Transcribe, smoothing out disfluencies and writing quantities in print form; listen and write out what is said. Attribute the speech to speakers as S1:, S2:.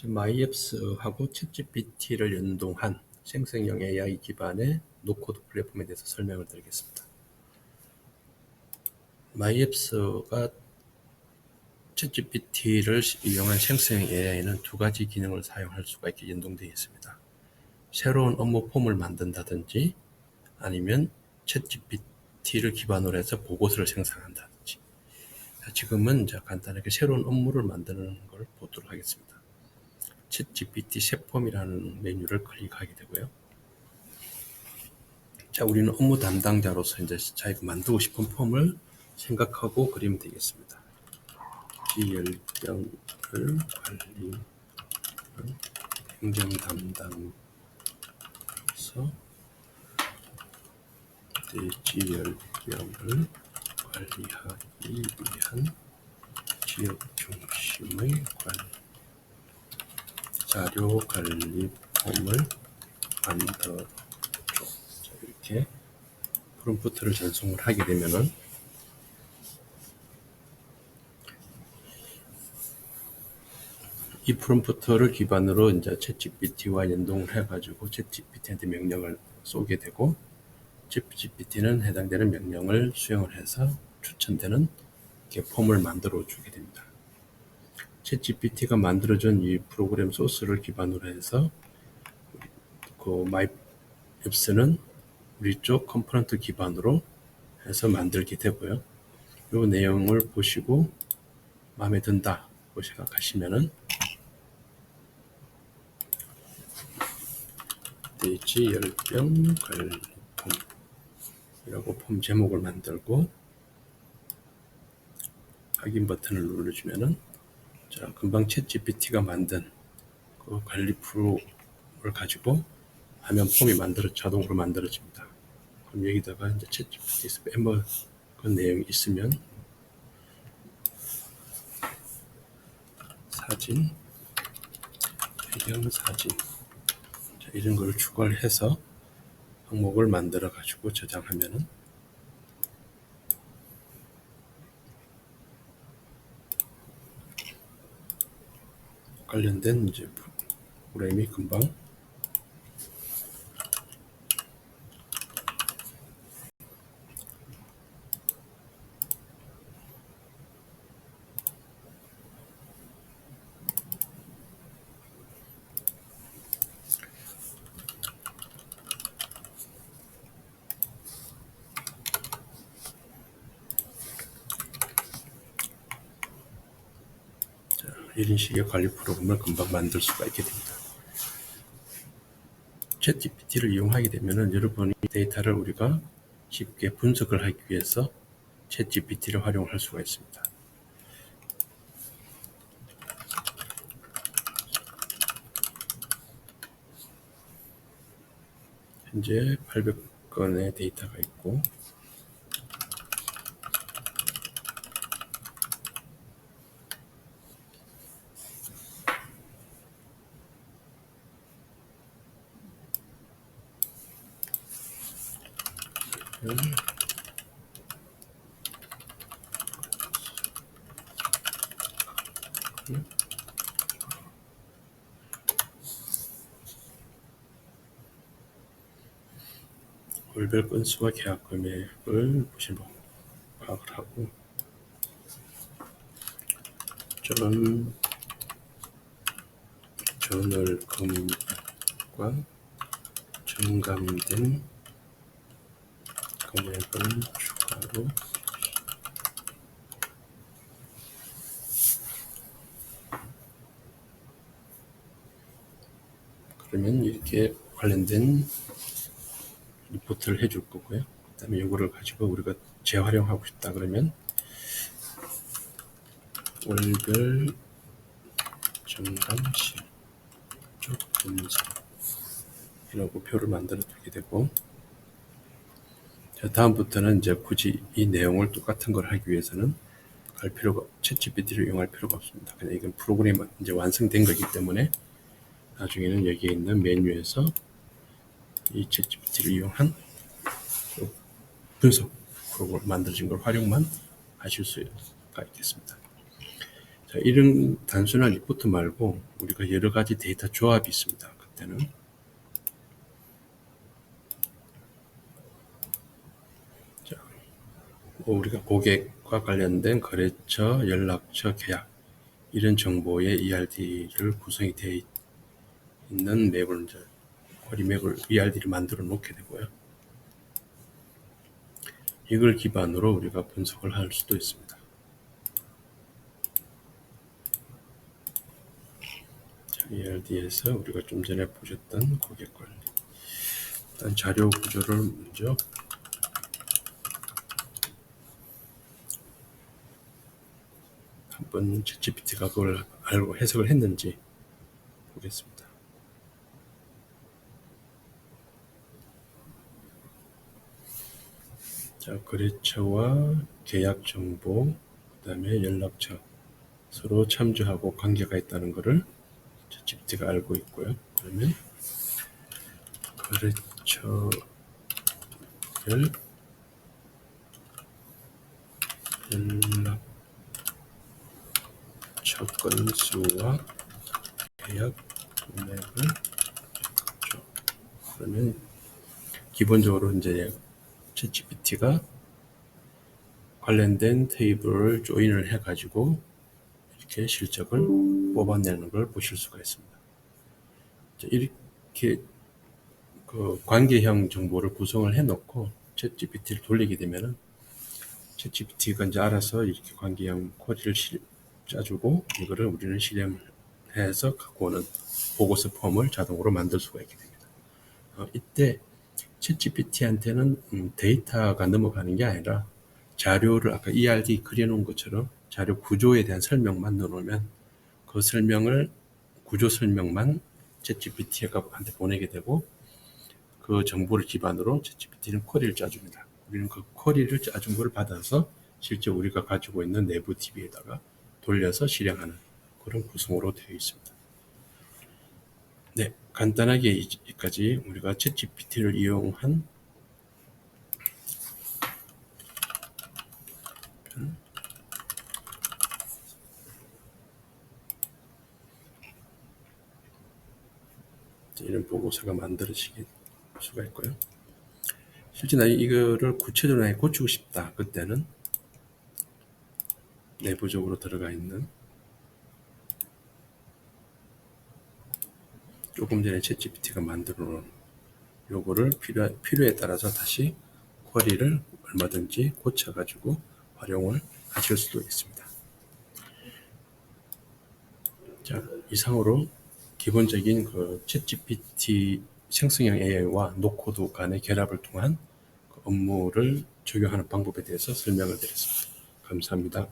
S1: 마이앱스하고 챗GPT를 연동한 생성형 AI 기반의 노코드 플랫폼에 대해서 설명을 드리겠습니다. 마이앱스가 챗GPT를 이용한 생성형 AI는 두 가지 기능을 사용할 수가 있게 연동되어 있습니다. 새로운 업무 폼을 만든다든지 아니면 챗GPT를 기반으로 해서 보고서를 생성한다든지. 지금은 이제 간단하게 새로운 업무를 만드는 걸 보도록 하겠습니다. 챗GPT 셋폼이라는 메뉴를 클릭하게 되고요. 자, 우리는 업무 담당자로서 이제 자기가 만들고 싶은 폼을 생각하고 그리면 되겠습니다. 지열병을 관리, 행정 담당서, 대지열병을 관리하기 위한 지역 중심의 관리, 자료 관리 폼을 만들어줘. 자, 이렇게 프롬프트를 전송을 하게 되면은 이 프롬프트를 기반으로 이제 챗GPT와 연동을 해가지고 챗GPT한테 명령을 쏘게 되고 챗GPT는 해당되는 명령을 수행을 해서 추천되는 이렇게 폼을 만들어 주게 됩니다. 챗GPT가 만들어준 이 프로그램 소스를 기반으로 해서 그 마이앱스는 우리 쪽 컴포넌트 기반으로 해서 만들게 되고요. 이 내용을 보시고 마음에 든다고 생각하시면은 대지열병 관리 폼이라고 폼 제목을 만들고 확인 버튼을 눌러주면은 자, 금방 챗GPT가 만든 그 관리 프로를 가지고 화면 폼이 자동으로 만들어집니다. 그럼 여기다가 이제 챗GPT에서 빼먹은 내용이 있으면 사진, 배경 사진, 자, 이런 걸 추가를 해서 항목을 만들어 가지고 저장하면은 관련된 이제 프로그램이 금방 이런 식의 관리 프로그램을 금방 만들 수가 있게 됩니다. 챗GPT를 이용하게 되면은 여러분이 데이터를 우리가 쉽게 분석을 하기 위해서 챗GPT를 활용할 수가 있습니다. 현재 800건의 데이터가 있고 월별 건수와 계약 금액을 보시면 파악을 하고 저널 금액과 정감된 금액을 추가로 그러면 이렇게 관련된 리포트를 해줄 거고요. 그 다음에 이거를 가지고 우리가 재활용하고 싶다 그러면 월별 정감 실적 분석이라고 표를 만들어 두게 되고 자, 다음부터는 이제 굳이 이 내용을 똑같은 걸 하기 위해서는 챗GPT를 이용할 필요가 없습니다. 그냥 이건 프로그램이 이제 완성된 거기 때문에 나중에는 여기에 있는 메뉴에서 이 챗GPT를 이용한 분석 프로그램 만들어진 걸 활용만 하실 수가 있겠습니다. 자, 자, 이런 단순한 리포트 말고 우리가 여러 가지 데이터 조합이 있습니다. 그때는 자, 우리가 고객과 관련된 거래처, 연락처, 계약 이런 정보의 ERD를 구성이 되어 있는 맵을 이제 쿼리 맵을 ERD를 만들어 놓게 되고요. 이걸 기반으로 우리가 분석을 할 수도 있습니다. 자, ERD에서 우리가 좀 전에 보셨던 고객 관리. 일단 자료 구조를 먼저 한번 ChatGPT가 그걸 알고 해석을 했는지 보겠습니다. 자, 거래처와 계약 정보, 그 다음에 연락처 서로 참조하고 관계가 있다는 것을 ChatGPT가 알고 있고요. 그러면 거래처별 연락처 건수와 계약 금액을 줘. 그러면 기본적으로 이제 ChatGPT가 관련된 테이블을 조인을 해가지고 이렇게 실적을 뽑아내는 걸 보실 수가 있습니다. 이렇게 그 관계형 정보를 구성을 해놓고 챗GPT를 돌리게 되면은 챗GPT가 이제 알아서 이렇게 관계형 쿼리를 짜주고 이거를 우리는 실행해서 갖고 오는 보고서 폼을 자동으로 만들 수가 있게 됩니다. 이때 챗GPT한테는 데이터가 넘어가는 게 아니라 자료를 아까 ERD 그려놓은 것처럼 자료 구조에 대한 설명만 넣어놓으면 그 설명을 구조 설명만 챗GPT한테 보내게 되고 그 정보를 기반으로 챗GPT는 쿼리를 짜줍니다. 우리는 그 쿼리를 짜준 걸 받아서 실제 우리가 가지고 있는 내부 DB에다가 돌려서 실행하는 그런 구성으로 되어 있습니다. 네, 간단하게 여기까지 우리가 챗GPT를 이용한 이런 보고서가 만들어질 수가 있고요. 실제 나 이거를 구체적으로 고치고 싶다. 그때는 내부적으로 들어가 있는 조금 전에 챗GPT가 만들어 놓은 요거를 필요에 따라서 다시 쿼리를 얼마든지 고쳐가지고 활용을 하실 수도 있습니다. 자, 이상으로 기본적인 그 챗GPT 생성형 AI와 노코드 간의 결합을 통한 그 업무를 적용하는 방법에 대해서 설명을 드렸습니다. 감사합니다.